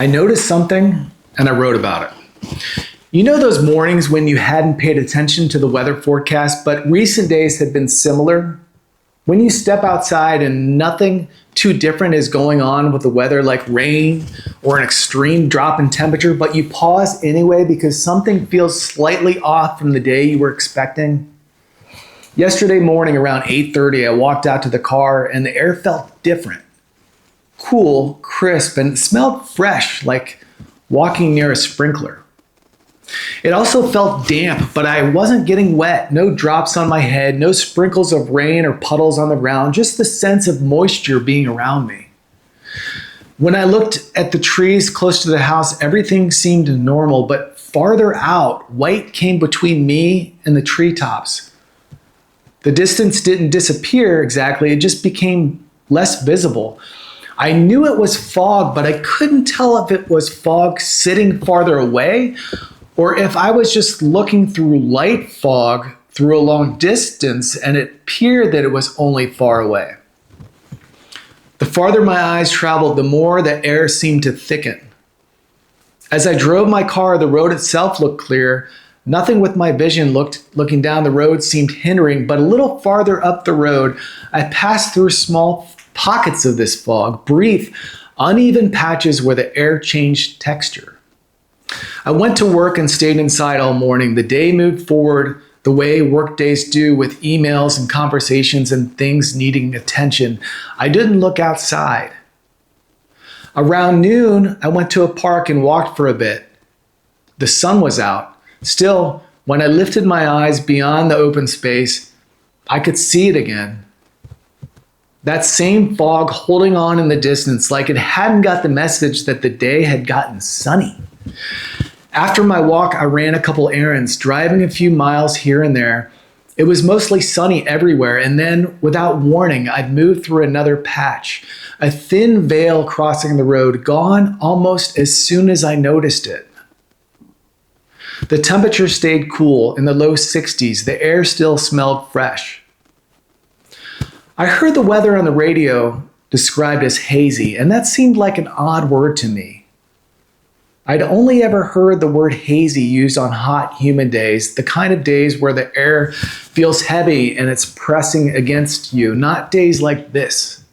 I noticed something and I wrote about it. You know those mornings when you hadn't paid attention to the weather forecast, but recent days had been similar? When you step outside and nothing too different is going on with the weather, like rain or an extreme drop in temperature, but you pause anyway because something feels slightly off from the day you were expecting? Yesterday morning around 8:30, I walked out to the car and the air felt different. Cool, crisp, and it smelled fresh, like walking near a sprinkler. It also felt damp, but I wasn't getting wet. No drops on my head, no sprinkles of rain or puddles on the ground, just the sense of moisture being around me. When I looked at the trees close to the house, everything seemed normal, but farther out, white came between me and the treetops. The distance didn't disappear exactly, it just became less visible. I knew it was fog, but I couldn't tell if it was fog sitting farther away or if I was just looking through light fog through a long distance and it appeared that it was only far away. The farther my eyes traveled, the more the air seemed to thicken. As I drove my car, the road itself looked clear. Nothing with my vision looking down the road seemed hindering, but a little farther up the road, I passed through small pockets of this fog, brief, uneven patches where the air changed texture. I went to work and stayed inside all morning. The day moved forward the way work days do, with emails and conversations and things needing attention. I didn't look outside. Around noon, I went to a park and walked for a bit. The sun was out. Still, when I lifted my eyes beyond the open space, I could see it again. That same fog holding on in the distance, like it hadn't got the message that the day had gotten sunny. After my walk, I ran a couple errands, driving a few miles here and there. It was mostly sunny everywhere, and then, without warning, I'd moved through another patch, a thin veil crossing the road, gone almost as soon as I noticed it. The temperature stayed cool in the low 60s. The air still smelled fresh. I heard the weather on the radio described as hazy, and that seemed like an odd word to me. I'd only ever heard the word hazy used on hot, humid days, the kind of days where the air feels heavy and it's pressing against you, not days like this.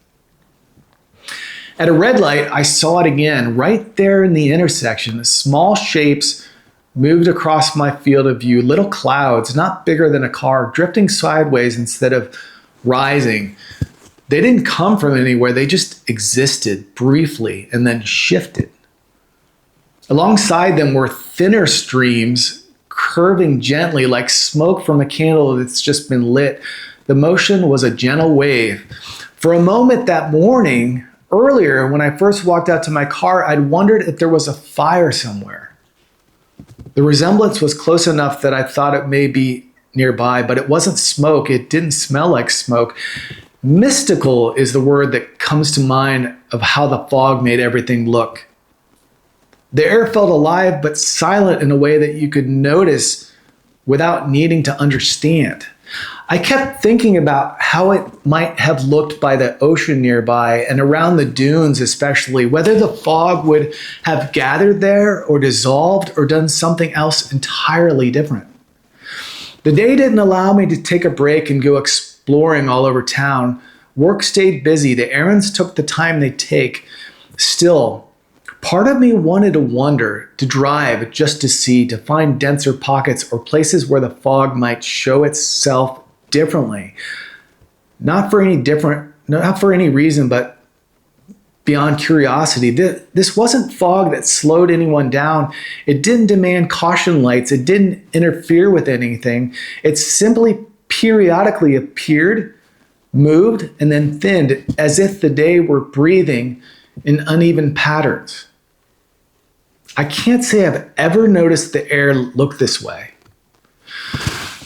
At a red light, I saw it again, right there in the intersection. Small shapes moved across my field of view, little clouds, not bigger than a car, drifting sideways instead of rising. They didn't come from anywhere, they just existed briefly and then shifted. Alongside them were thinner streams curving gently like smoke from a candle that's just been lit. The motion was a gentle wave. For a moment that morning, earlier when I first walked out to my car, I'd wondered if there was a fire somewhere. The resemblance was close enough that I thought it may be nearby, but it wasn't smoke. It didn't smell like smoke. Mystical is the word that comes to mind of how the fog made everything look. The air felt alive but silent in a way that you could notice without needing to understand. I kept thinking about how it might have looked by the ocean nearby and around the dunes especially, whether the fog would have gathered there or dissolved or done something else entirely different. The day didn't allow me to take a break and go exploring all over town. Work stayed busy. The errands took the time they take. Still, part of me wanted to wander, to drive just to see, to find denser pockets or places where the fog might show itself differently. Not for any reason, but beyond curiosity. This wasn't fog that slowed anyone down. It didn't demand caution lights. It didn't interfere with anything. It simply periodically appeared, moved, and then thinned, as if the day were breathing in uneven patterns. I can't say I've ever noticed the air look this way.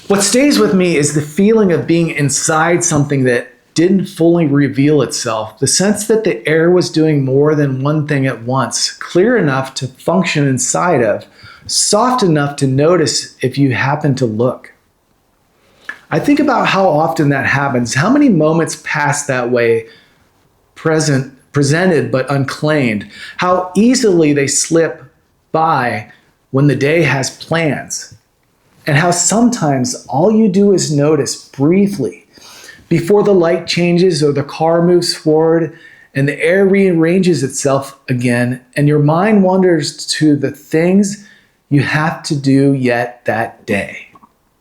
What stays with me is the feeling of being inside something that didn't fully reveal itself, the sense that the air was doing more than one thing at once, clear enough to function inside of, soft enough to notice if you happen to look. I think about how often that happens, how many moments pass that way, present presented but unclaimed, how easily they slip by when the day has plans, and how sometimes all you do is notice briefly before the light changes or the car moves forward and the air rearranges itself again, and your mind wanders to the things you have to do yet that day.